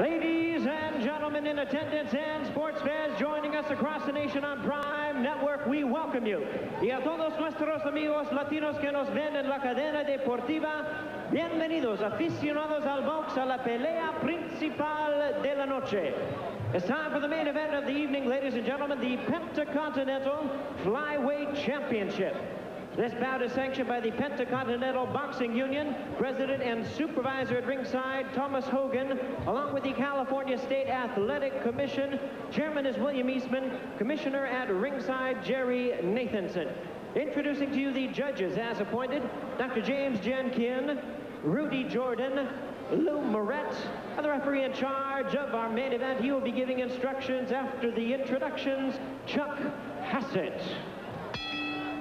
Ladies and gentlemen in attendance and sports fans joining us across the nation on Prime Network, we welcome you. Y a todos nuestros amigos latinos que nos ven en la cadena deportiva, bienvenidos aficionados al box a la pelea principal de la noche. It's time for the main event of the evening, ladies and gentlemen, the Pentacontinental Flyweight Championship. This bout is sanctioned by the Pentacontinental Boxing Union, President and Supervisor at ringside, Thomas Hogan, along with the California State Athletic Commission. Chairman is William Eastman, Commissioner at ringside, Jerry Nathanson. Introducing to you the judges as appointed, Dr. James Jenkin, Rudy Jordan, Lou Moret, and the referee in charge of our main event. He will be giving instructions after the introductions, Chuck Hassett.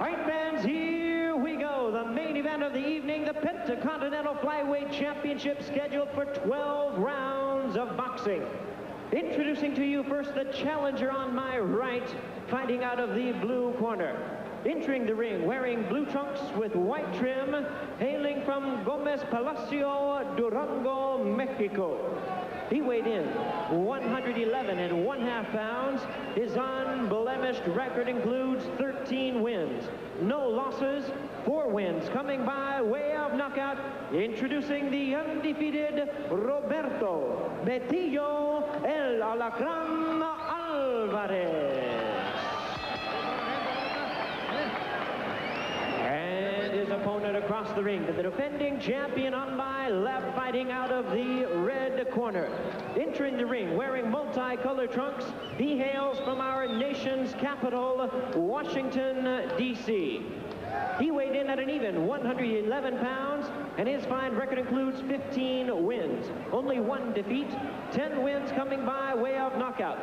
All right, fans, here we go. The main event of the evening, the Pentacontinental Flyweight Championship, scheduled for 12 rounds of boxing. Introducing to you first the challenger on my right, fighting out of the blue corner. Entering the ring, wearing blue trunks with white trim, hailing from Gomez Palacio, Durango, Mexico. He weighed in 111 1/2 pounds. His unblemished record includes 13 wins, no losses, 4 wins coming by way of knockout. Introducing the undefeated Roberto Betillo El Alacrán Alvarez. Opponent across the ring, to the defending champion on my left, fighting out of the red corner. Entering the ring, wearing multicolored trunks, he hails from our nation's capital, Washington, D.C. He weighed in at an even 111 pounds, and his fine record includes 15 wins, only 1 defeat, 10 wins coming by way of knockout.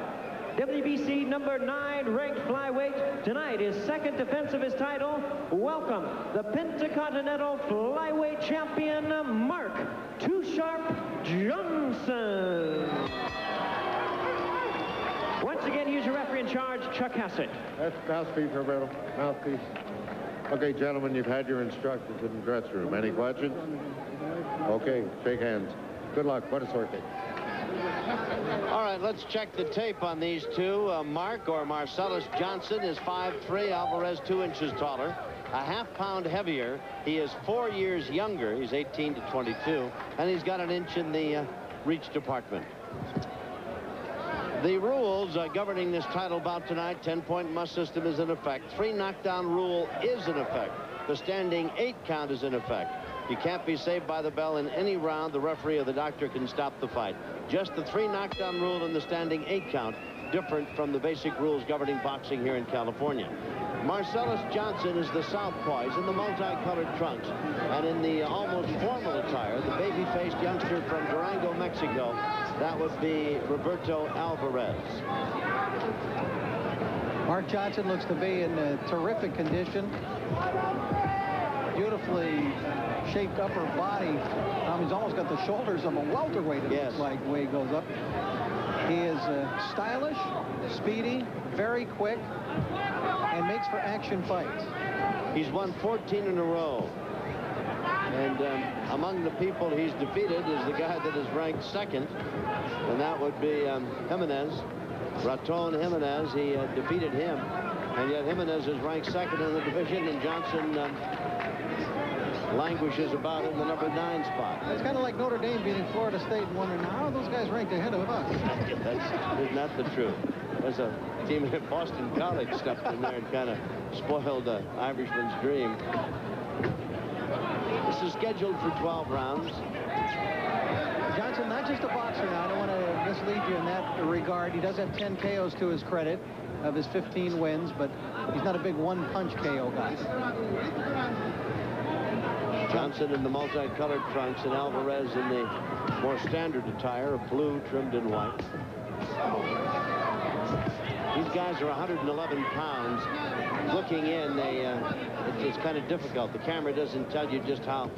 WBC number 9 ranked flyweight. Tonight, his second defense of his title. Welcome, the Pentacontinental Flyweight Champion, Mark Too Sharp Johnson. Once again, here's your referee in charge, Chuck Hassett. That's mouthpiece, Roberto. Mouthpiece. Okay, gentlemen, you've had your instructions in the dressing room. Any questions? Okay, shake hands. Good luck. Buena suerte. All right, let's check the tape on these two. Mark, or Marcellus Johnson, is 5'3", Alvarez 2 inches taller, a ½ pound heavier. He is 4 years younger. He's 18 to 22, and he's got an inch in the reach department. The rules governing this title bout tonight, 10-point must system is in effect. 3 knockdown rule is in effect. The standing 8 count is in effect. You can't be saved by the bell in any round. The referee or the doctor can stop the fight. Just the 3 knockdown rule and the standing 8 count, different from the basic rules governing boxing here in California. Marcellus Johnson is the southpaw. He's in the multicolored trunks. And in the almost formal attire, the baby-faced youngster from Durango, Mexico, that would be Roberto Alvarez. Mark Johnson looks to be in terrific condition. Beautifully shaped upper body. He's almost got the shoulders of a welterweight, it looks like, the way he goes up. He is stylish, speedy, very quick, and makes for action fights. He's won 14 in a row. And among the people he's defeated is the guy that is ranked second, and that would be Jimenez, Raton Jimenez. He defeated him, and yet Jimenez is ranked second in the division, and Johnson languishes about in the number 9 spot. It's kind of like Notre Dame beating Florida State and wondering how are those guys ranked ahead of us. That's not the truth. There's a team at Boston College stepped in there and kind of spoiled the Irishman's dream. This is scheduled for 12 rounds. Johnson, not just a boxer now. I don't want to mislead you in that regard. He does have 10 KOs to his credit of his 15 wins, but he's not a big one-punch KO guy. Johnson in the multicolored trunks and Alvarez in the more standard attire of blue trimmed in white. These guys are 111 pounds. Looking in, it's kind of difficult. The camera doesn't tell you just how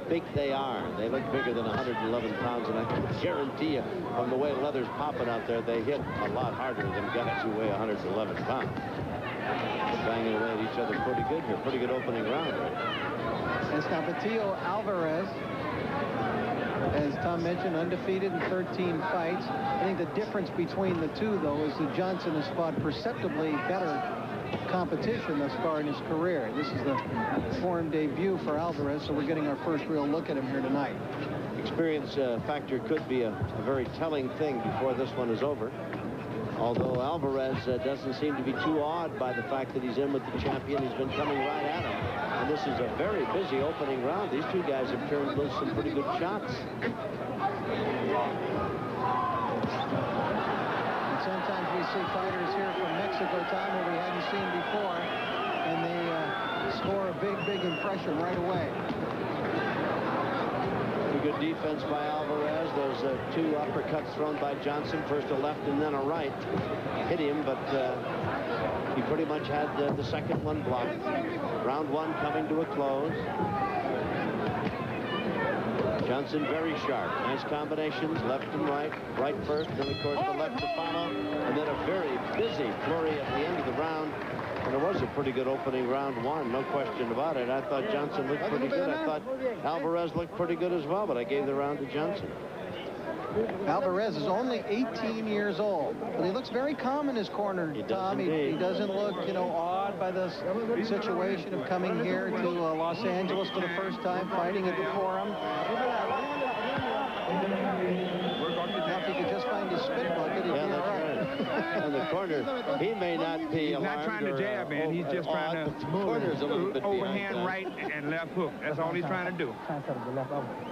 big they are. They look bigger than 111 pounds, and I can guarantee you, from the way leather's popping out there, they hit a lot harder than guys who weigh 111 pounds. They're banging away at each other pretty good here. Pretty good opening round. It's now Betillo Alvarez. As Tom mentioned, undefeated in 13 fights. I think the difference between the two, though, is that Johnson has fought perceptibly better competition thus far in his career. This is the foreign debut for Alvarez, so we're getting our first real look at him here tonight. Experience factor could be a very telling thing before this one is over. Although Alvarez doesn't seem to be too awed by the fact that he's in with the champion. He's been coming right at him. And this is a very busy opening round. These two guys have turned loose some pretty good shots. And sometimes we see fighters here from Mexico, Tom, who we hadn't seen before, and they score a big impression right away. Good defense by Alvarez. Those two uppercuts thrown by Johnson, first a left and then a right, hit him, but he pretty much had the second one blocked. Round one coming to a close. Johnson very sharp. Nice combinations, left and right. Right first, then of course the left to follow, and then a very busy flurry at the end of the round. And it was a pretty good opening round one, no question about it. I thought Johnson looked pretty good. I thought Alvarez looked pretty good as well, but I gave the round to Johnson. Alvarez is only 18 years old, but he looks very calm in his corner, Tom. He doesn't look, you know, awed by the situation of coming here to Los Angeles for the first time, fighting at the Forum. Now, if he could just find his spit bucket, he'd be all right. In the corner, he may not be alarmed. He's not trying to jab, man. He's just trying to overhand right and left hook. That's all he's trying to do.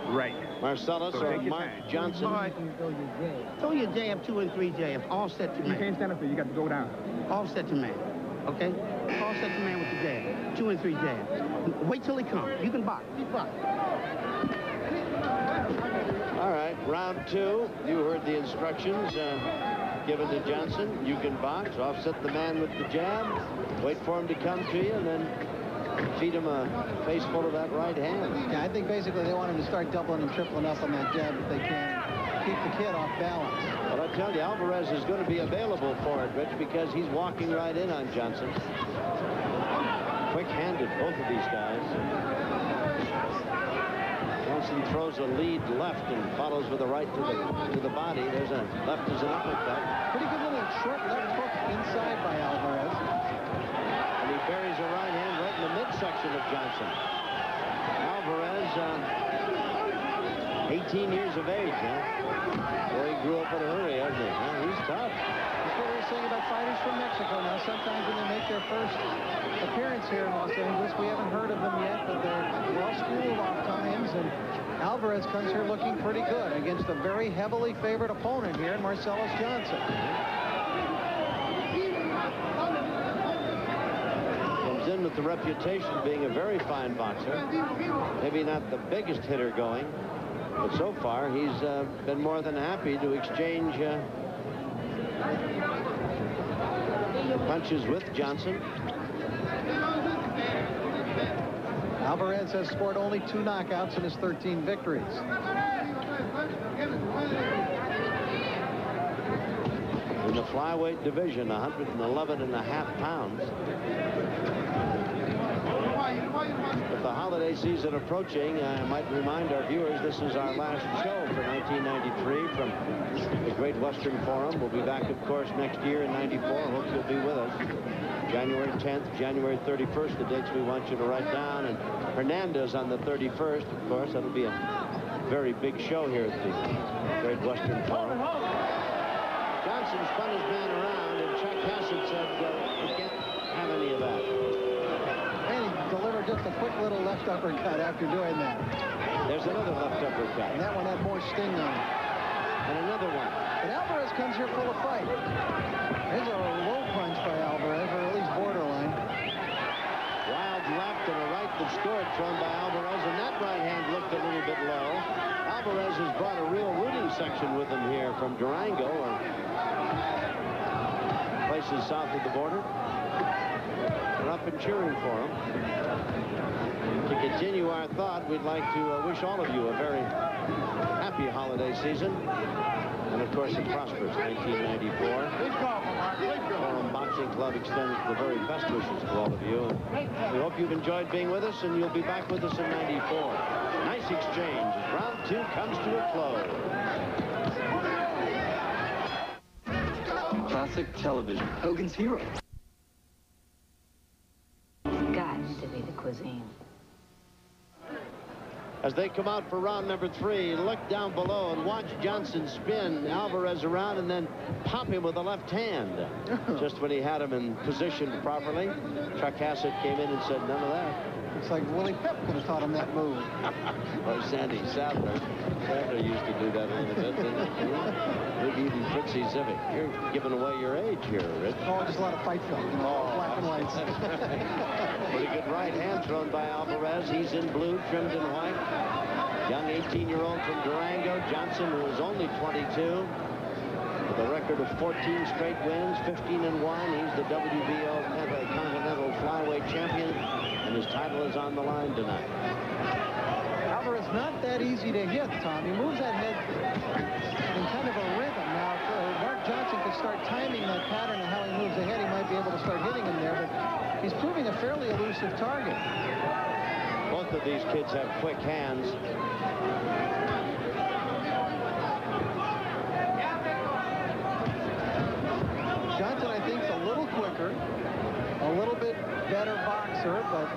Right. Marcellus or Mark Johnson. Throw your jab, 2 and 3 jabs, all set to man. You can't stand up there. You got to go down. All set to man. Okay? All set to man with the jab. 2 and 3 jabs. Wait till he comes. You can box. Keep boxing. All right, round two. You heard the instructions given to Johnson. You can box, offset the man with the jab, wait for him to come to you, and then feed him a face full of that right hand. Yeah, I think basically they want him to start doubling and tripling up on that jab if they can. Keep the kid off balance. Well, I tell you, Alvarez is going to be available for it, Rich, because he's walking right in on Johnson. Quick-handed, both of these guys. Johnson throws a lead left and follows with a right to the body. There's a left as an uppercut. Pretty good little short left hook inside by Alvarez. And he buries a right hand right in the midsection of Johnson. Alvarez, 18 years of age, huh? Boy, he grew up in a hurry, hasn't he? He's tough. That's what we were saying about fighters from Mexico. Now, sometimes when they make their first appearance here in Los Angeles, we haven't heard of them yet, but they're well-schooled off-times, and Alvarez comes here looking pretty good against a very heavily favored opponent here in Marcellus Johnson. Comes in with the reputation of being a very fine boxer. Maybe not the biggest hitter going, but so far he's been more than happy to exchange punches with Johnson. Alvarez has scored only 2 knockouts in his 13 victories. In the flyweight division, 111.5 pounds. With the holiday season approaching, I might remind our viewers this is our last show for 1993 from the Great Western Forum. We'll be back, of course, next year in '94. I hope you'll be with us. January 10th, January 31st, the dates we want you to write down. And Hernandez on the 31st, of course. That'll be a very big show here at the Great Western Forum. Johnson spun his man around, and Chuck Hassett said, we can't have any of that. And he delivered just a quick little left uppercut after doing that. There's another left uppercut. And that one had more sting on it. And another one. But Alvarez comes here full of fight. There's a low punch by Alvarez, or at least borderline. Wild left and a right that scored thrown by Alvarez, and that right hand looked a little bit low. Alvarez has brought a real rooting section with him here from Durango, or places south of the border. They're up and cheering for him. To continue our thought, we'd like to wish all of you a very happy holiday season. And, of course, a prosperous 1994. Forum Boxing Club extends the very best wishes to all of you. We hope you've enjoyed being with us, and you'll be back with us in '94. Nice exchange. Round 22 comes to a close. Classic television. Hogan's Hero. It's got to be the cuisine. As they come out for round number 3, look down below and watch Johnson spin Alvarez around and then pop him with the left hand. Just when he had him in position properly, Chuck Hassett came in and said, none of that. It's like Willie Pep could have taught him that move. Or Sandy Sadler. Sadler used to do that a little bit, didn't he? Maybe even Fritzy Zivic. You're giving away your age here, Rich. Oh, just a lot of fight film. Black and whites. Pretty good right hand thrown by Alvarez. He's in blue, trimmed in white. Young 18-year-old from Durango. Johnson, who is only 22. With a record of 14 straight wins, 15-1. He's the WBO Continental Flyweight champion. And his title is on the line tonight. Alvarez not that easy to hit, Tom. He moves that head in kind of a rhythm. Now, if Mark Johnson could start timing that pattern of how he moves the head, he might be able to start hitting him there, but he's proving a fairly elusive target. Both of these kids have quick hands. Johnson, I think, is a little quicker, a little bit better boxer, but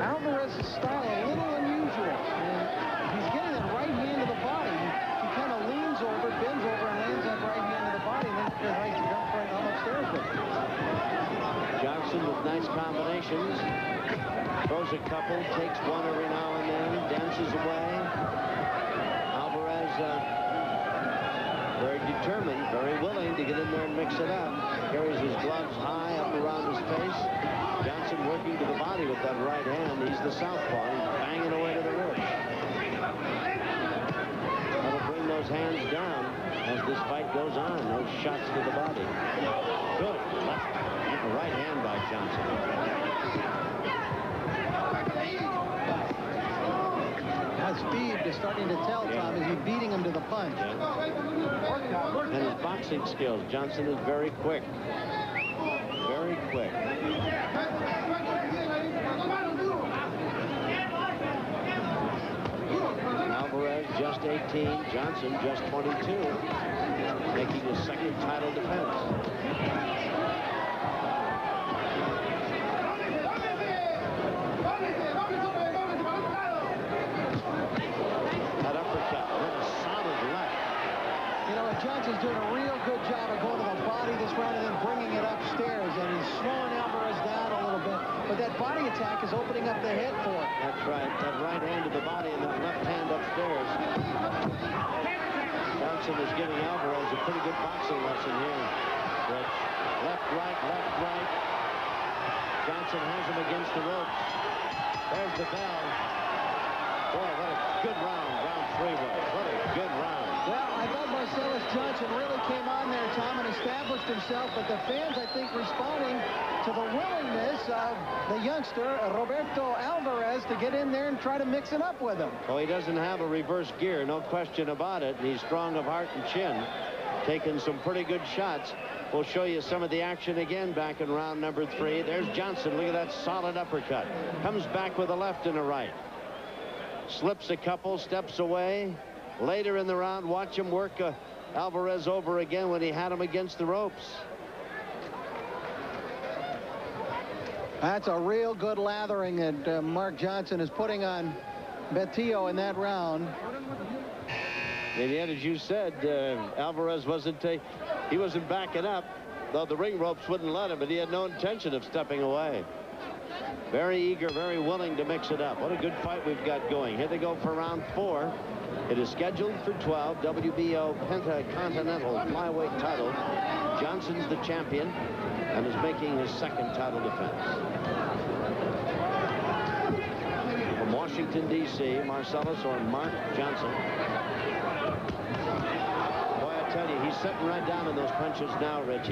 Alvarez's style a little unusual. And he's getting that right hand to the body. He kind of leans over, bends over, and lands that right hand to the body, and then tries to jump right on upstairs with it. Johnson with nice combinations. Throws a couple, takes one every now and then, dances away. Alvarez very determined, very willing to get in there and mix it up. Carries his gloves high up around his face. Johnson working to the body with that right hand. He's the southpaw. He's banging away to the ribs. That'll bring those hands down as this fight goes on. Those shots to the body. Good left, right hand by Johnson. Now speed is starting to tell, Tom, as he's beating him to the punch. And his boxing skills. Johnson is very quick. Very quick. Alvarez just 18. Johnson just 22. Making his second title defense. Johnson's doing a real good job of going to the body this round and then bringing it upstairs, and he's slowing Alvarez down a little bit, but that body attack is opening up the head for him. That's right. That right hand to the body and that left hand upstairs. Johnson is giving Alvarez a pretty good boxing lesson here. Rich. Left, right, left, right. Johnson has him against the ropes. There's the bell. Boy, what a good round. Round 3 was. What a good round. Well, I thought Marcellus Johnson really came on there, Tom, and established himself, but the fans, I think, responding to the willingness of the youngster, Roberto Alvarez, to get in there and try to mix it up with him. Well, he doesn't have a reverse gear, no question about it, and he's strong of heart and chin, taking some pretty good shots. We'll show you some of the action again back in round number 3. There's Johnson. Look at that solid uppercut. Comes back with a left and a right. Slips a couple, steps away. Later in the round, watch him work Alvarez over again when he had him against the ropes. That's a real good lathering that Mark Johnson is putting on Betillo in that round. And yet, as you said, Alvarez wasn't backing up, though the ring ropes wouldn't let him, but he had no intention of stepping away. Very eager, very willing to mix it up. What a good fight we've got going. Here they go for round 4. It is scheduled for 12. WBO Continental Flyweight title. Johnson's the champion and is making his second title defense. From Washington, D.C., Marcellus or Mark Johnson. Boy, I tell you, he's sitting right down in those punches now, Rich.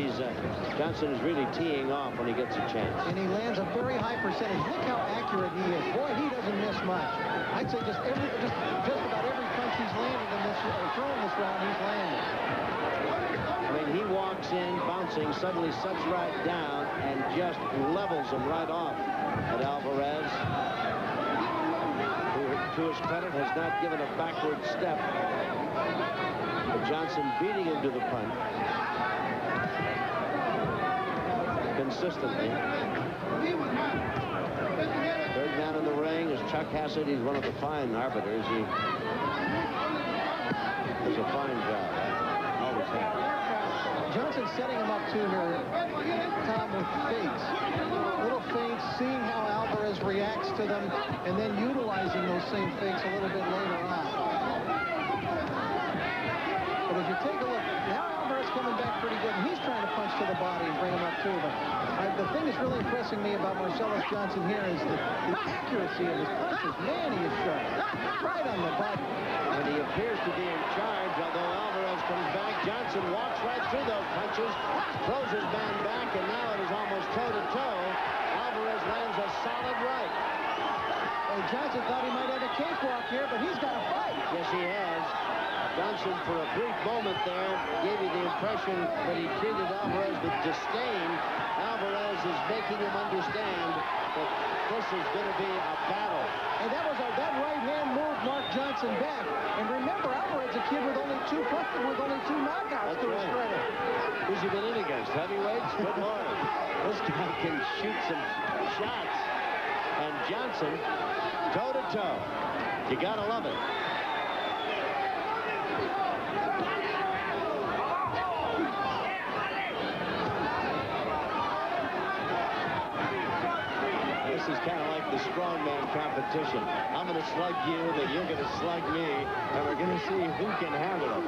Johnson is really teeing off when he gets a chance. And he lands a very high percentage. Look how accurate he is. Boy, he doesn't miss much. I'd say just about every punch he's landed in this throwing this round, he's landed. I mean, he walks in bouncing, suddenly sets right down and just levels him right off at Alvarez, who to his credit, has not given a backward step. But Johnson beating him to the punch consistently. Third man in the ring is Chuck Hassett. He's one of the fine arbiters. He does a fine job. Always has. Johnson's setting him up too here, Tom, with feints. Little feints, seeing how Alvarez reacts to them, and then utilizing those same feints a little bit later on. But if you take a look, now Alvarez coming back pretty good, and he's trying to punch to the body and bring him up too. But the thing that's really impressing me about Marcellus Johnson here is the accuracy of his punches. Man, he is sharp. Right on the button. And he appears to be in charge, although Alvarez comes back. Johnson walks right through those punches, throws his man back, and now it is almost toe-to-toe. Alvarez lands a solid right. Well, Johnson thought he might have a cakewalk here, but he's got to fight. Yes, he has. Johnson, for a brief moment there, gave you the impression that he treated Alvarez with disdain. Alvarez is making him understand that this is going to be a battle. And that right hand move knocked Johnson back. And remember, Alvarez, a kid with only two knockouts to his credit. Who's he been in against? Heavyweights? Good Lord. This guy can shoot some shots. And Johnson, toe-to-toe. You got to love it. This is kind of like the strongman competition. I'm going to slug you, then you're going to slug me, and we're going to see who can handle it.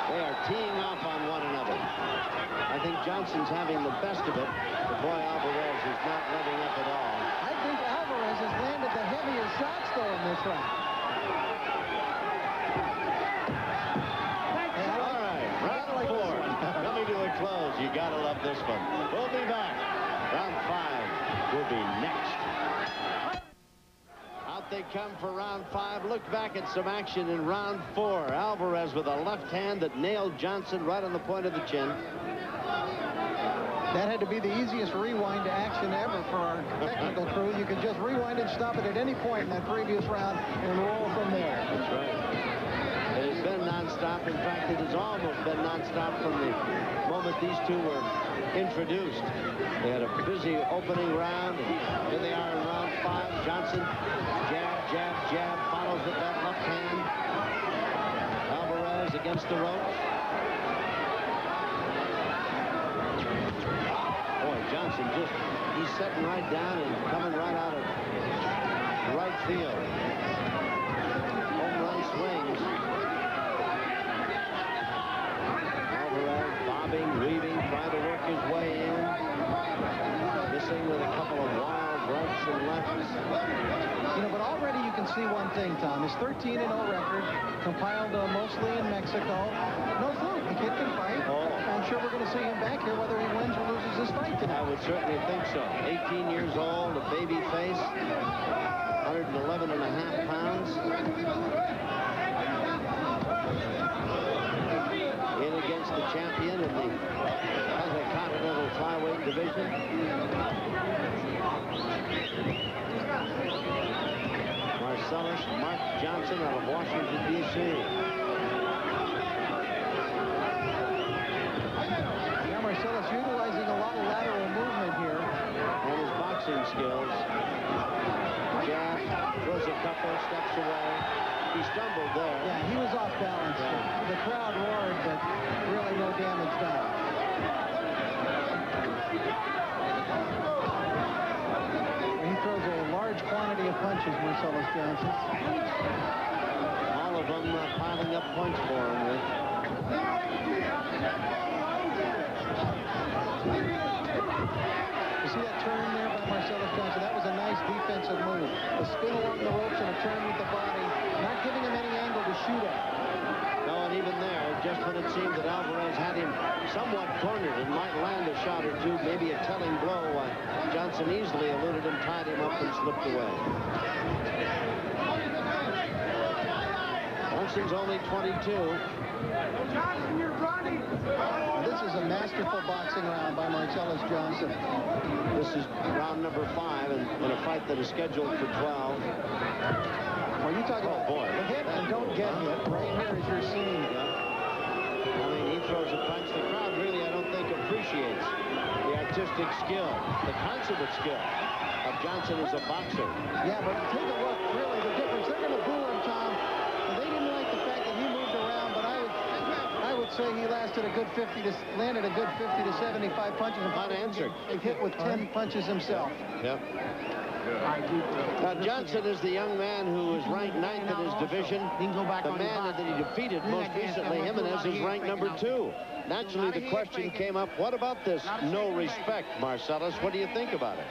They are teeing off on one another. I think Johnson's having the best of it, but boy, Alvarez is not letting up at all. I think Alvarez has landed the heavier shots, though, in this round. All right, round 4. Coming to a close. You got to love this one. We'll be back. Round 5 will be next. Out they come for round 5. Look back at some action in round 4. Alvarez with a left hand that nailed Johnson right on the point of the chin. That had to be the easiest rewind to action ever for our technical crew. You could just rewind and stop it at any point in that previous round and roll from there. That's right. It has been nonstop. In fact, it has almost been nonstop from the moment these two were introduced. They had a busy opening round, and here they are in round 5. Johnson, jab, jab, jab, follows with that left hand. Alvarez against the ropes. Boy, Johnson he's setting right down and coming right out of right field. Home run swings. Alvarez bobbing, weaving, trying to work his way in. Missing with a couple of wild rights and lefts. You know, but already you can see one thing, Tom. His 13-0 record, compiled mostly in Mexico. No fluke. The kid can fight. Oh. I'm sure we're going to see him back here whether he wins or loses this fight tonight. I would certainly think so. 18 years old, a baby face, 111.5 pounds. In against the champion in the Continental Flyweight division. Marcellus Mark Johnson out of Washington, D.C. Now Marcellus utilizing a lot of lateral movement here. And his boxing skills. Jab, throws a couple, steps away. He stumbled there. Yeah, he was off balance. Yeah. The crowd roared, but really no damage done. He throws a large quantity of punches, Marcellus Johnson. All of them piling up points for him. You see that turn there by Marcellus Johnson? That was a nice defensive move. A spin along the ropes and a turn with the body, not giving him any angle to shoot at. No, and even there, just when it seemed that Alvarez had him somewhat cornered and might land a shot or two, maybe a telling blow, Johnson easily eluded him, tied him up, and slipped away. Johnson's only 22. Johnson, you're running! This is a masterful boxing round by Marcellus Johnson. This is round number 5 in a fight that is scheduled for 12. throws a punch. The crowd really, I don't think, appreciates the artistic skill, the consummate skill of Johnson as a boxer. Yeah, but take a look, really, the difference. They're going to boo him, Tom. And they didn't like the fact that he moved around, but I would say he landed a good 50 to 75 punches. And unanswered. Hit with 10 punches himself. Yep. Johnson is the young man who is ranked 9th in his division. The man that he defeated most recently, Jimenez, is ranked number 2. Naturally, the question came up, what about this no respect, Marcellus? What do you think about it?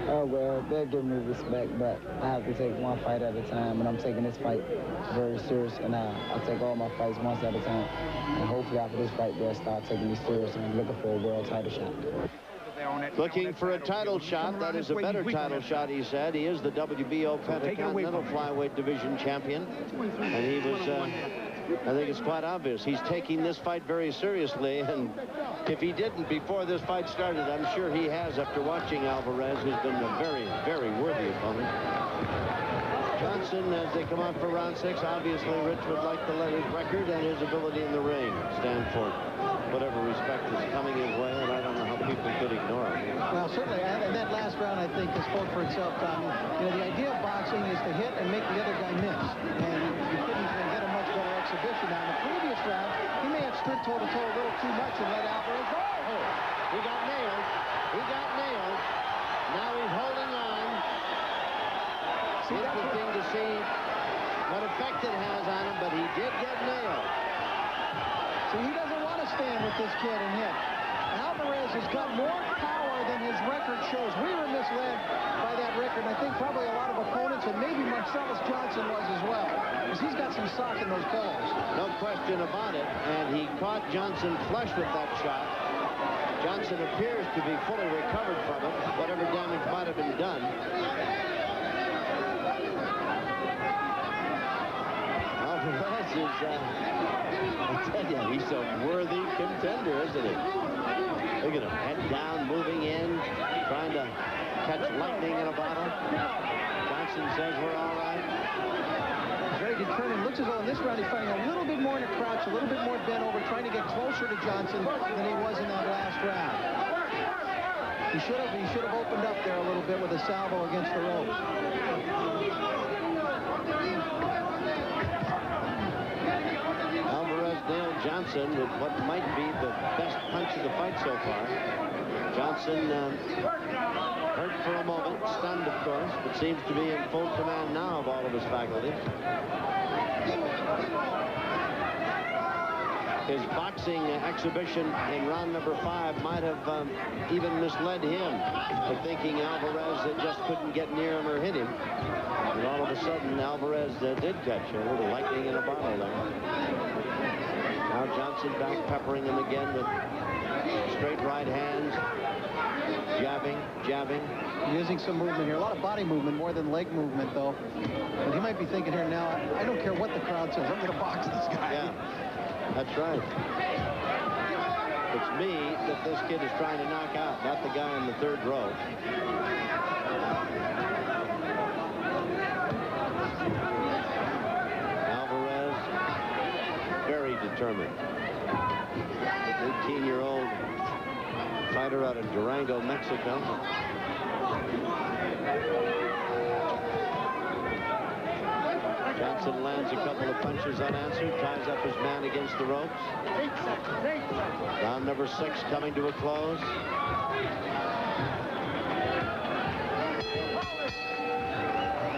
Oh, well, they're giving me respect, but I have to take one fight at a time, and I'm taking this fight very serious, and I'll take all my fights once at a time. And hopefully after this fight, they'll start taking me serious, and I'm looking for a world title shot. Looking for a title shot. That is a better title shot, he said. He is the WBO Pentacontinental Flyweight Division champion. And he was, I think it's quite obvious, he's taking this fight very seriously. And if he didn't before this fight started, I'm sure he has after watching Alvarez, who's been a very, very worthy opponent. Johnson, as they come out for round 6, obviously Rich would like to let his record and his ability in the ring stand for whatever respect is coming his way, and I don't know how people could ignore him. Well, certainly, and that last round, I think, spoke for itself, Tom. You know, the idea of boxing is to hit and make the other guy miss, and you couldn't get a much better exhibition. Now, in the previous round, he may have stood toe-to-toe a little too much and let Alvarez go. Oh, he got nailed. He got nailed. Now he's holding on. Interesting to see what effect it has on him, but he did get nailed. See, he doesn't want to stand with this kid and hit. Alvarez has got more power than his record shows. We were misled by that record, and I think probably a lot of opponents, and maybe Marcellus Johnson was as well, because he's got some sock in those pillows. No question about it, and he caught Johnson flush with that shot. Johnson appears to be fully recovered from it, whatever damage might have been done. Alvarez is, I tell you, he's a worthy contender, isn't he? Look at him, head down, moving in, trying to catch lightning in a bottle. Johnson says we're all right. Very determined. Looks as though in this round he's fighting a little bit more in a crouch, a little bit more bent over, trying to get closer to Johnson than he was in that last round. He should have opened up there a little bit with a salvo against the rope. Alvarez nailed Johnson with what might be the best punch of the fight so far. Johnson hurt for a moment, stunned of course, but seems to be in full command now of all of his faculties. His boxing exhibition in round number 5 might have even misled him for thinking Alvarez just couldn't get near him or hit him. And all of a sudden, Alvarez did catch a little lightning in a bottle there. Now Johnson back peppering him again with straight right hands, jabbing. Using some movement here, a lot of body movement more than leg movement, though. But he might be thinking here now, I don't care what the crowd says, I'm going to box this guy. Yeah, that's right. It's me that this kid is trying to knock out, not the guy in the 3rd row. Alvarez, very determined. The 18-year-old fighter out of Durango, Mexico. Johnson lands a couple of punches unanswered, ties up his man against the ropes. Round number 6 coming to a close.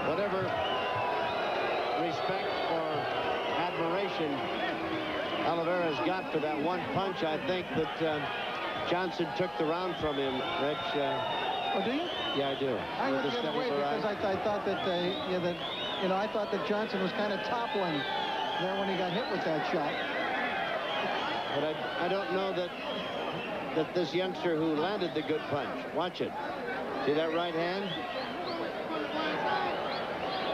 Whatever respect or admiration Alvarez got for that one punch, I think that Johnson took the round from him, Rich. Oh, do you? Yeah, I do. I went the other way because I thought that, I thought that Johnson was kind of toppling there when he got hit with that shot. But I don't know that this youngster who landed the good punch. Watch it. See that right hand?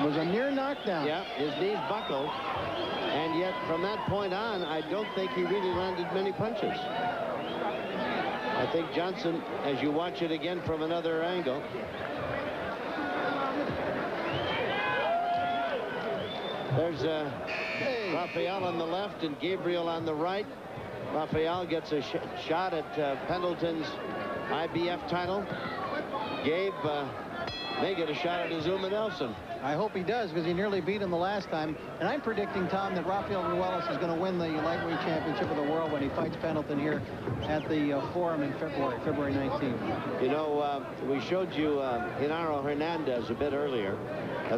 It was a near knockdown. Yeah, his knees buckled. And yet, from that point on, I don't think he really landed many punches. I think Johnson, as you watch it again from another angle, there's Rafael on the left and Gabriel on the right. Rafael gets a shot at Pendleton's IBF title. Gabe may get a shot at Azuma Nelson. I hope he does, because he nearly beat him the last time. And I'm predicting, Tom, that Rafael Ruelas is going to win the lightweight championship of the world when he fights Pendleton here at the Forum in February 19th. You know, we showed you Genaro Hernandez a bit earlier.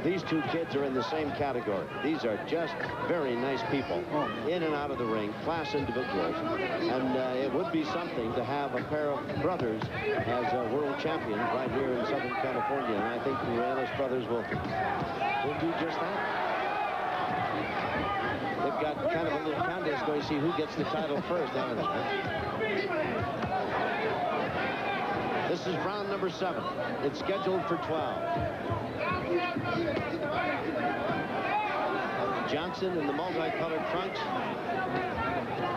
These two kids are in the same category. These are just very nice people, in and out of the ring, class individuals. And it would be something to have a pair of brothers as world champions right here in Southern California. And I think the Ruelas brothers will do just that. They've got kind of a little contest going to see who gets the title first, haven't they? This is round number 7. It's scheduled for 12. Johnson in the multicolored trunks.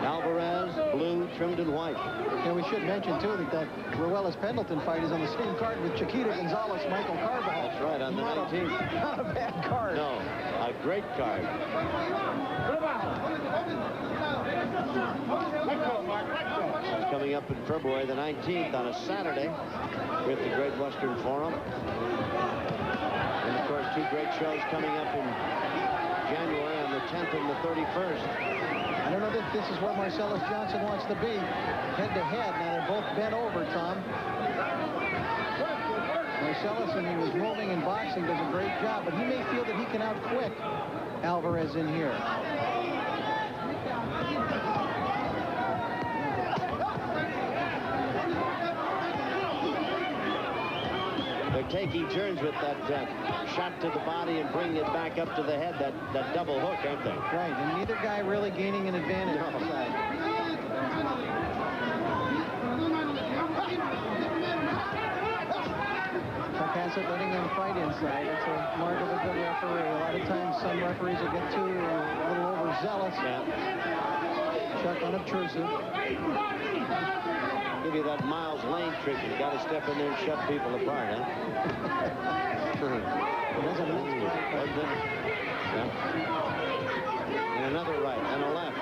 Alvarez, blue, trimmed in white. And we should mention, too, that Ruelas-Pendleton fight is on the same card with Chiquita Gonzalez, Michael Carbajal. That's right, on the 19th. Not a bad card. No, a great card. It's coming up in February the 19th on a Saturday with the Great Western Forum. And, of course, 2 great shows coming up in January on the 10th and the 31st. I don't know if this is where Marcellus Johnson wants to be, head-to-head. Now, they're both bent over, Tom. Marcellus, when he was moving and boxing, does a great job, but he may feel that he can out-quick Alvarez in here. They're taking turns with that shot to the body and bringing it back up to the head, that double hook, aren't they? Right, and neither guy really gaining an advantage. No. Sarkassian letting them fight inside. That's a mark of a good referee. A lot of times some referees will get too a little overzealous. Yeah. Chuck unobtrusive. Give you that Miles Lane trick. You got to step in there and shut people apart, huh? And another right and a left. I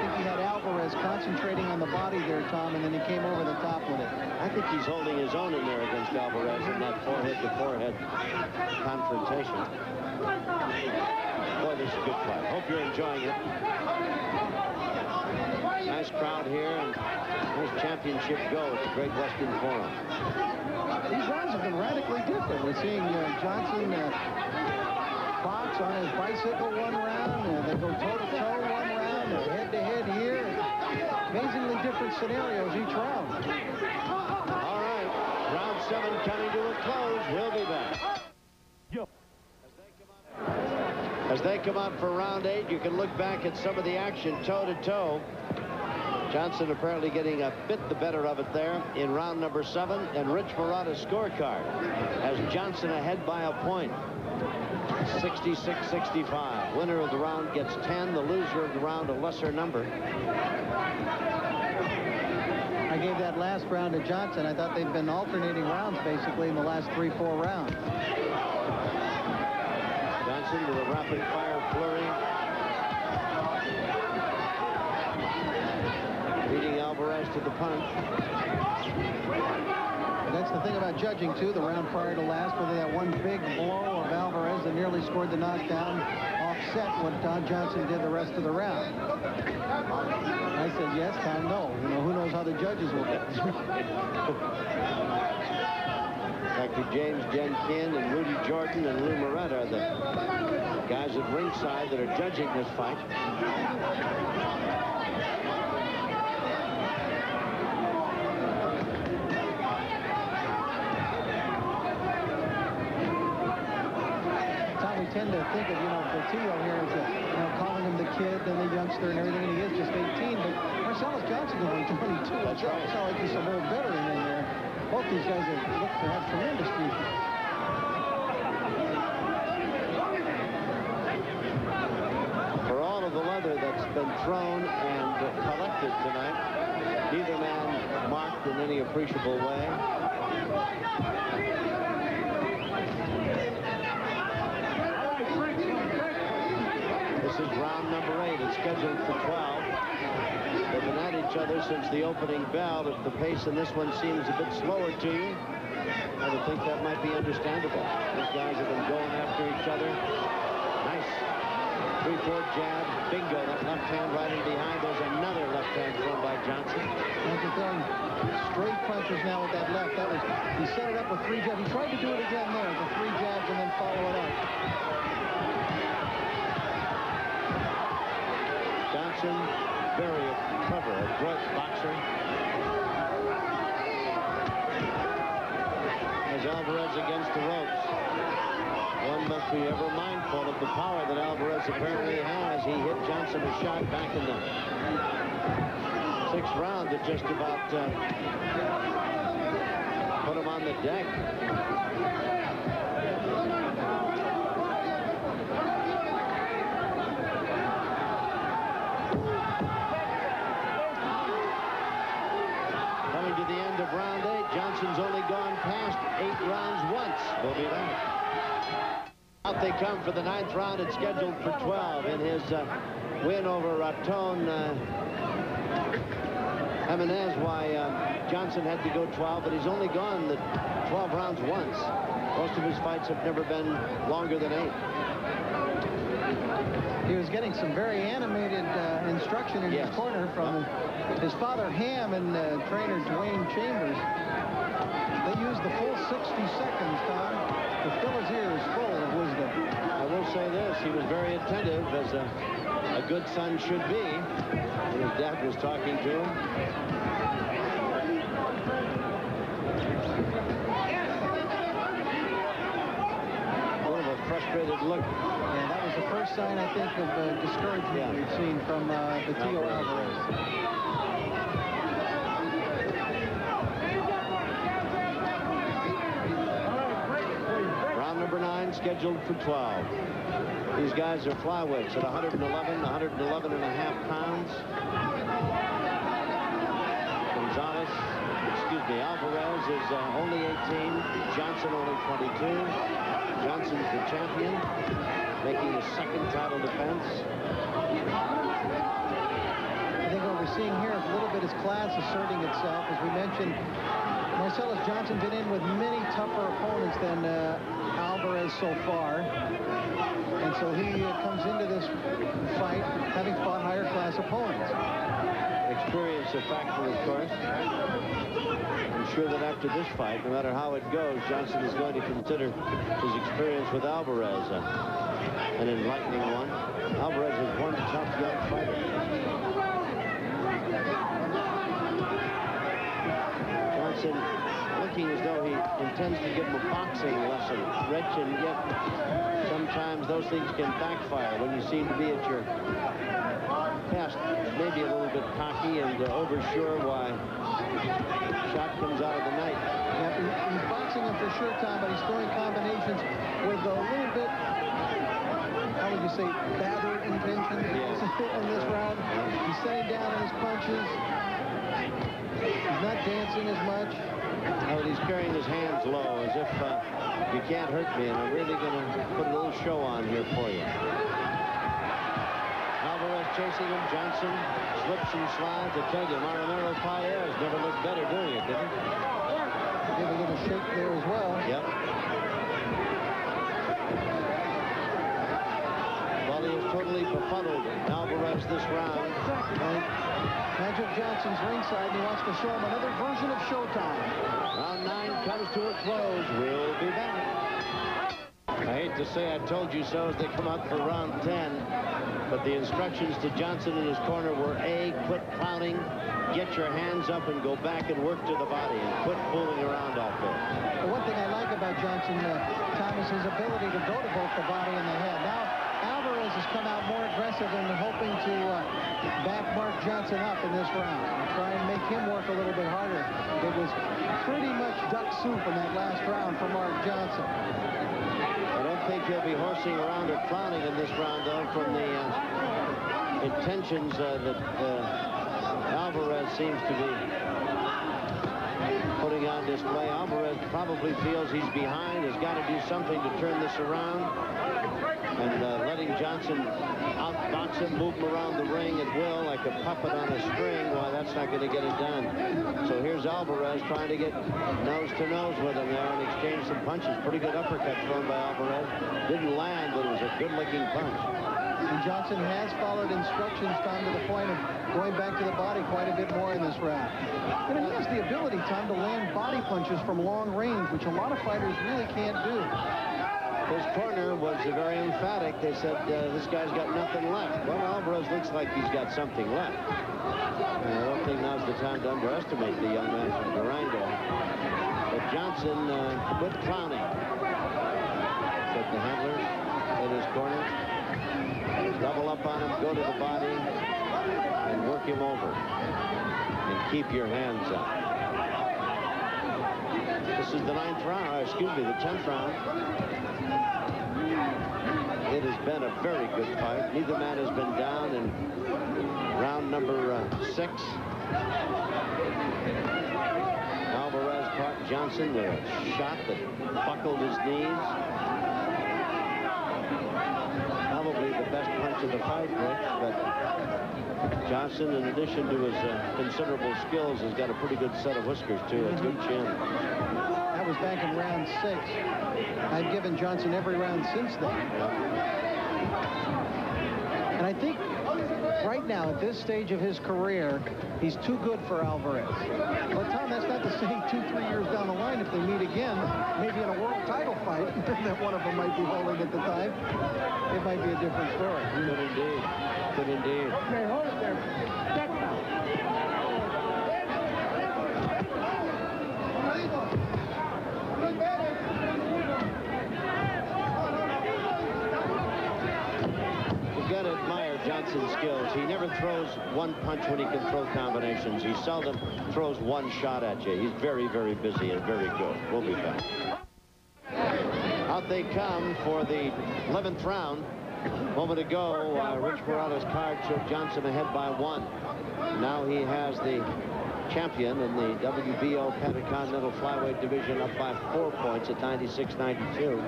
think he had Alvarez concentrating on the body there, Tom, and then he came over the top with it. I think he's holding his own in there against Alvarez in that forehead-to-forehead confrontation. Boy, this is a good fight. Hope you're enjoying it. Nice crowd here, and nice championship go at the Great Western Forum. These rounds have been radically different. We're seeing Johnson box on his bicycle one round, they go toe-to-toe one round, head-to-head here. Amazingly different scenarios each round. All right, round 7 coming to a close. We'll be back. As they come out for round 8, you can look back at some of the action toe-to-toe. Johnson apparently getting a bit the better of it there in round number 7, and Rich Murata's scorecard has Johnson ahead by a point. 66-65. Winner of the round gets 10. The loser of the round a lesser number. I gave that last round to Johnson. I thought they'd been alternating rounds basically in the last 3-4 rounds. Johnson with a rapid fire flurry. Leading Alvarez to the punch. That's the thing about judging, too, the round prior to last, whether that one big blow of Alvarez that nearly scored the knockdown offset what Don Johnson did the rest of the round. I said yes, Tom, no. You know, who knows how the judges will get. Dr. James Jenkin and Rudy Jordan and Lou Murata are the guys at ringside that are judging this fight. We tend to think of, Betillo here as calling him the kid and the youngster and everything, and he is just 18, but Marcellus Johnson is only 22. That's right. It's not like there's some old veteran in there. Both these guys look to have tremendous future. For all of the leather that's been thrown and collected tonight, neither man marked in any appreciable way. This is round number 8. It's scheduled for 12. They've been at each other since the opening bell. If the pace in this one seems a bit slower to you, I would think that might be understandable. These guys have been going after each other. Nice 3-4 jab. Bingo. That left hand right in behind. There's another left hand thrown by Johnson. That's the thing. Straight punches now with that left. That was, he set it up with 3 jabs. He tried to do it again there, the 3 jabs and then follow it up. Johnson, very clever, adroit boxer. As Alvarez against the ropes. One must be ever mindful of the power that Alvarez apparently has. He hit Johnson a shot back in the 6th round that just about put him on the deck. Coming to the end of round 8, Johnson's only gone past 8 rounds once. We'll be back. Out they come for the 9th round. It's scheduled for 12 in his win over Raton Jimenez. Why Johnson had to go 12, but he's only gone the 12 rounds once. Most of his fights have never been longer than 8. He was getting some very animated instruction in his corner from his father Ham and trainer Dwayne Chambers. They used the full 60 seconds, Tom, to fill his ears full of wisdom. I will say this, he was very attentive, as a good son should be. His dad was talking to him. A little of a frustrated look. Yeah, that was the first sign, I think, of discouragement we've seen from Betillo Alvarez. Number 9 scheduled for 12. These guys are flyweights at 111, 111 and a half pounds. Alvarez is only 18. Johnson only 22. Johnson's the champion, making his 2nd title defense. I think what we're seeing here is a little bit his class asserting itself. As we mentioned, Marcellus Johnson been in with many tougher opponents than Alvarez so far, and so he comes into this fight having fought higher class opponents. Experience a factor, of course. I'm sure that after this fight, no matter how it goes, Johnson is going to consider his experience with Alvarez an enlightening one. Alvarez is one tough young fighter. Johnson looking as though he intends to give him a boxing lesson. Rich, and yet sometimes those things can backfire when you seem to be at your best. Maybe a little bit cocky and oversure why shot comes out of the night. Yeah, he's boxing him for sure, Tom, but he's throwing combinations with a little bit, how would you say, battered intention in this round. He's setting down on his punches. He's not dancing as much. Oh, he's carrying his hands low as if you can't hurt me, and I'm really going to put a little show on here for you. Alvarez chasing him. Johnson slips and slides. I tell you, Maramero Paez never looked better doing it, did he? Give a little shake there as well. Yep. Well, he is totally befuddled Alvarez this round. Magic Johnson's ringside, and he wants to show him another version of Showtime. Round 9 comes to a close. We'll be back. I hate to say I told you so as they come out for round 10, but the instructions to Johnson in his corner were A, quit clowning, get your hands up and go back and work to the body and quit fooling around out there. The one thing I like about Johnson, Tom, is his ability to go to both the body and the head. Now, Alvarez has come out more aggressive and hoping to back Mark Johnson up in this round and try and make him work a little bit harder. It was pretty much duck soup in that last round for Mark Johnson. I don't think he'll be horsing around or clowning in this round, though, from the intentions that Alvarez seems to be putting on display. Alvarez probably feels he's behind, has got to do something to turn this around, and letting Johnson Johnson outbox him, move him around the ring at will like a puppet on a string. Well, that's not going to get it done. So here's Alvarez trying to get nose-to-nose with him there and exchange some punches. Pretty good uppercut thrown by Alvarez. Didn't land, but it was a good-looking punch. And Johnson has followed instructions, Tom, to the point of going back to the body quite a bit more in this round. And he has the ability, Tom, to land body punches from long range, which a lot of fighters really can't do. His corner was very emphatic. They said, this guy's got nothing left. Well, Alvarez looks like he's got something left. And I don't think now's the time to underestimate the young man from Durango. But Johnson, good clowning. Said the handlers in his corner. Double up on him, go to the body, and work him over. And keep your hands up. This is the 9th round, excuse me, the 10th round. It has been a very good fight. Neither man has been down in round number 6. Alvarez caught Johnson with a shot that buckled his knees. Probably the best punch of the fight, Rich, but Johnson, in addition to his considerable skills, has got a pretty good set of whiskers, too. A good chin. That was back in round 6. I've given Johnson every round since then. And I think right now, at this stage of his career, he's too good for Alvarez. But, Tom, that's not to say 2-3 years down the line, if they meet again, maybe in a world title fight that one of them might be holding at the time, it might be a different story. Good indeed. Good indeed. Okay, hold it there. Step out. You've got to admire Johnson's skills. He never throws one punch when he can throw combinations. He seldom throws one shot at you. He's very, very busy and very good. We'll be back. Out they come for the 11th round. A moment ago, Rich Morales' card showed Johnson ahead by 1. Now he has the champion in the WBO Pentacontinental Flyweight division up by 4 points at 96-92.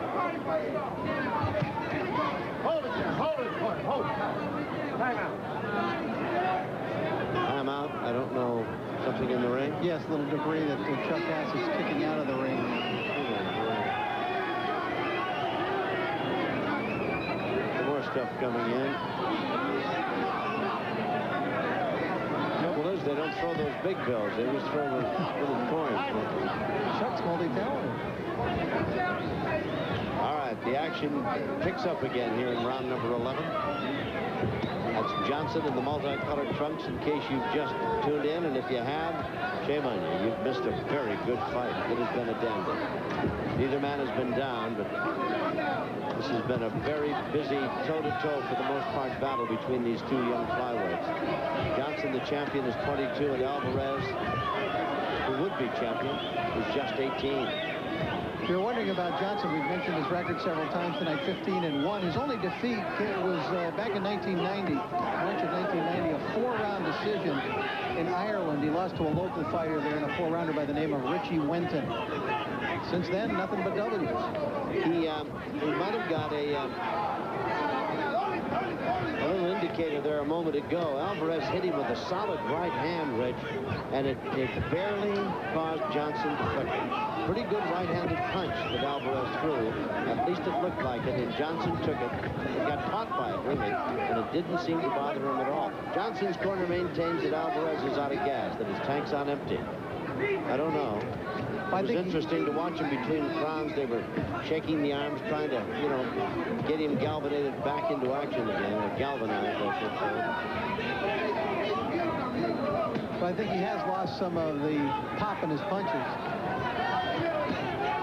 Hold it there. Hold it. Hold it. Time out. Time out. I don't know. Something in the ring? Yes, a little debris that Chuck Bass is kicking out of the ring. Stuff coming in. Trouble is, they don't throw those big bills. They just throw the little coins. Chuck's multi-talented. All right, the action picks up again here in round number 11. That's Johnson in the multicolored trunks in case you've just tuned in. And if you have, shame on you. You've missed a very good fight. It has been a dandy. Neither man has been down, but this has been a very busy toe-to-toe, for the most part, battle between these two young flyweights. Johnson, the champion, is 22, and Alvarez, who would be champion, is just 18. If you're wondering about Johnson, we've mentioned his record several times tonight, 15-1. His only defeat was back in 1990, March of 1990, a 4-round decision in Ireland. He lost to a local fighter there in a 4-rounder by the name of Richie Wenton. Since then, nothing but W's. He might have got a little indicator there a moment ago. Alvarez hit him with a solid right hand, Rich, and it barely caused Johnson to flick it. Pretty good right-handed punch that Alvarez threw. At least it looked like it, and Johnson took it. He got caught by it, really, and it didn't seem to bother him at all. Johnson's corner maintains that Alvarez is out of gas, that his tank's on empty. I don't know. It was interesting to watch him between rounds. They were shaking the arms, trying to, you know, get him galvanized back into action again, or galvanized, I should say. But I think he has lost some of the pop in his punches.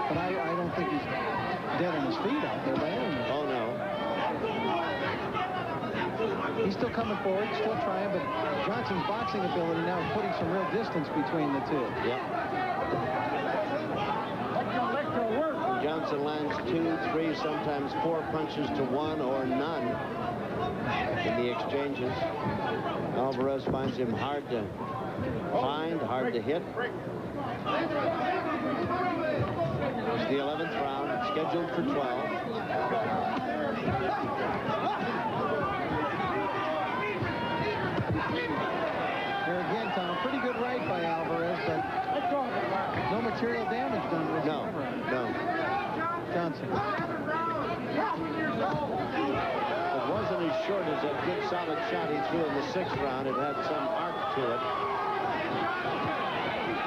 But I don't think he's dead on his feet out there by any means. Oh, no. He's still coming forward, still trying, but Johnson's boxing ability now is putting some real distance between the two. Yep. Johnson lands 2, 3, sometimes 4 punches to 1 or none in the exchanges. Alvarez finds him hard to find, hard to hit. It's the 11th round, scheduled for 12. was a good solid shot he threw in the 6th round. It had some arc to it.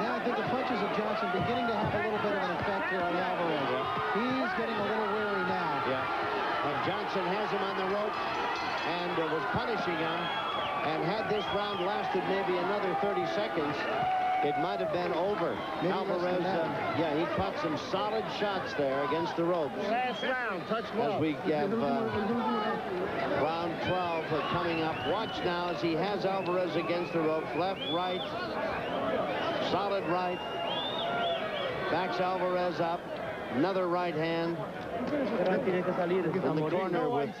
Yeah, I think the punches of Johnson beginning to have a little bit of an effect here on Alvarez. Yeah. He's getting a little weary now. Yeah. And Johnson has him on the rope and was punishing him. And had this round lasted maybe another 30 seconds, it might have been over. Maybe Alvarez, yeah, he caught some solid shots there against the ropes. Last round, touch glove. As we have round 12 coming up. Watch now as he has Alvarez against the ropes. Left, right, solid right. Backs Alvarez up. Another right hand. In the corner with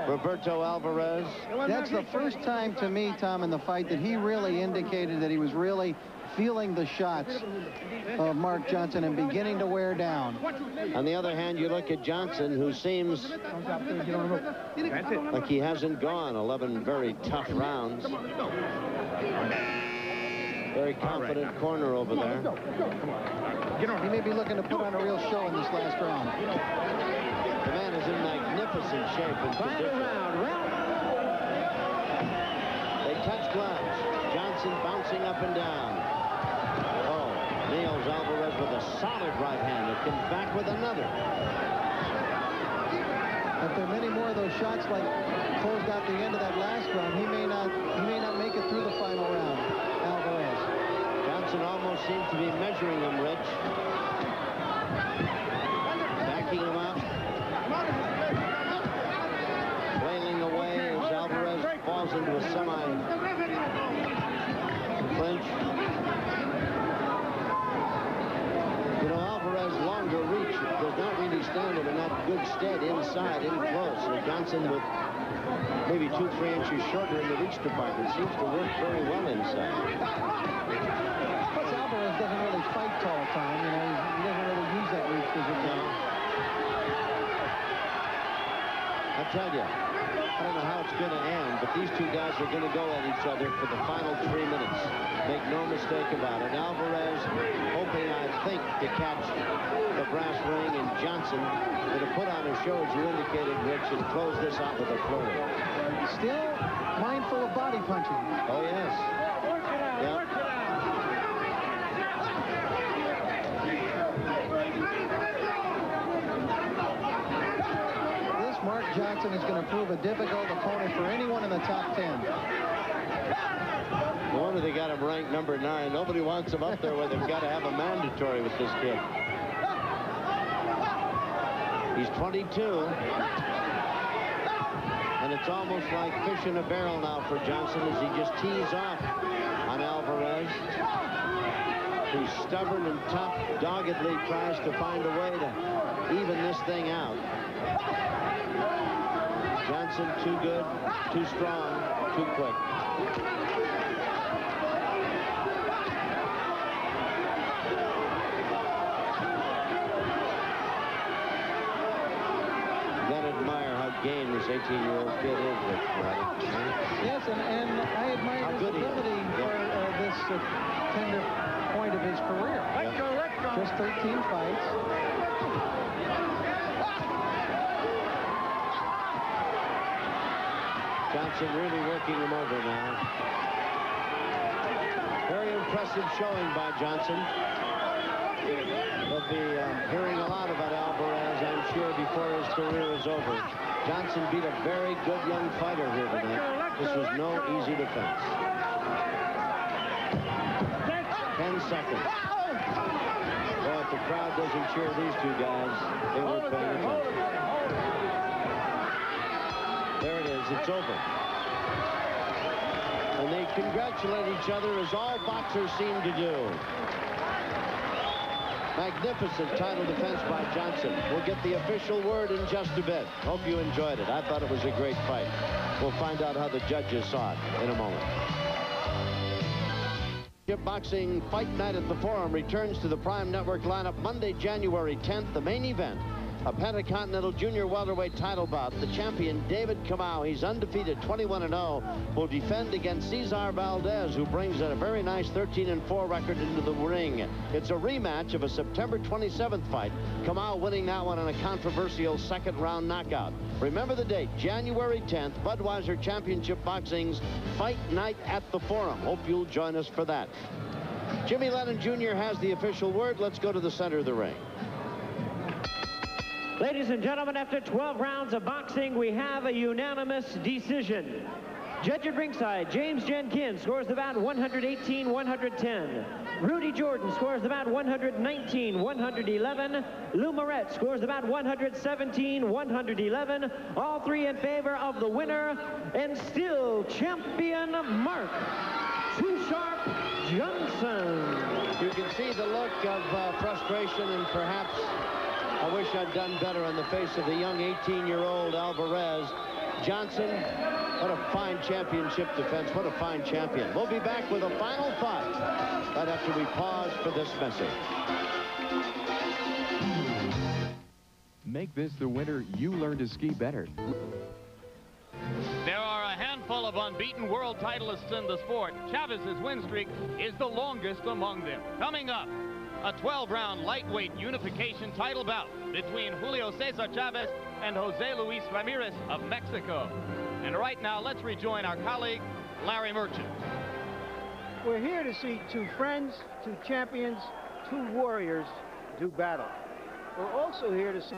Roberto Alvarez. That's the first time to me, Tom, in the fight that he really indicated that he was really feeling the shots of Mark Johnson and beginning to wear down. On the other hand, you look at Johnson, who seems like he hasn't gone 11 very tough rounds. Very confident corner over there. He may be looking to put on a real show in this last round. The man is in magnificent shape and condition. They touch gloves. Johnson bouncing up and down. Oh, nails Alvarez with a solid right hand. It comes back with another. If there are many more of those shots like closed out the end of that last round, he may not make it through the final round. Alvarez. Johnson almost seems to be measuring him, Rich. Backing him up. Flailing away as Alvarez falls into a semi-clinch. You know, Alvarez longer reach does not really stand him in that good stead inside, in close. So Johnson with maybe 2-3 inches shorter in the reach department seems to work very well inside. Plus Alvarez doesn't really fight tall time, you know, he doesn't really use that reach physically. I tell you, I don't know how it's going to end, but these two guys are going to go at each other for the final 3 minutes. Make no mistake about it. Alvarez hoping, I think, to catch the brass ring, and Johnson going to put on a show, as you indicated, Rich, and close this out with a flurry. Still mindful of body punching. Oh, yes. Yep. Mark Johnson is going to prove a difficult opponent for anyone in the top 10. No wonder they got him ranked number 9. Nobody wants him up there where they've got to have a mandatory with this kid. He's 22. And it's almost like fish in a barrel now for Johnson as he just tees off on Alvarez, who's stubborn and tough, doggedly tries to find a way to even this thing out. Johnson too good, too strong, too quick. You gotta admire how game this 18-year-old kid is, Rich. Yes, and I admire his ability for this tender point of his career. Let's go. Just 13 fights. Johnson really working him over now. Very impressive showing by Johnson. We'll be hearing a lot about Alvarez, I'm sure, before his career is over. Johnson beat a very good young fighter here tonight. This was no easy defense. 10 seconds. Well, if the crowd doesn't cheer these two guys, they won't pay attention. There it is. It's over. And they congratulate each other as all boxers seem to do. Magnificent title defense by Johnson. We'll get the official word in just a bit. Hope you enjoyed it. I thought it was a great fight. We'll find out how the judges saw it in a moment. Boxing Fight Night at the Forum returns to the Prime Network lineup Monday, January 10th. The main event A Pentacontinental Junior welterweight title bout. The champion, David Kamau, he's undefeated, 21-0, will defend against Cesar Valdez, who brings a very nice 13-4 record into the ring. It's a rematch of a September 27th fight. Kamau winning that one on a controversial second-round knockout. Remember the date, January 10th, Budweiser Championship Boxing's Fight Night at the Forum. Hope you'll join us for that. Jimmy Lennon Jr. has the official word. Let's go to the center of the ring. Ladies and gentlemen, after 12 rounds of boxing, we have a unanimous decision. Judge at ringside, James Jenkins scores the bout 118-110. Rudy Jordan scores the bout 119-111. Lou Moret scores the bout 117-111. All three in favor of the winner and still champion Mark Too Sharp Johnson. You can see the look of frustration and perhaps I wish I'd done better on the face of the young 18-year-old Alvarez. Johnson, what a fine championship defense. What a fine champion. We'll be back with a final thought right after we pause for this message. Make this the winter you learn to ski better. There are a handful of unbeaten world titleists in the sport. Chavez's win streak is the longest among them. Coming up, a 12-round lightweight unification title bout between Julio Cesar Chavez and Jose Luis Ramirez of Mexico. And right now, let's rejoin our colleague, Larry Merchant. We're here to see two friends, two champions, two warriors do battle. We're also here to see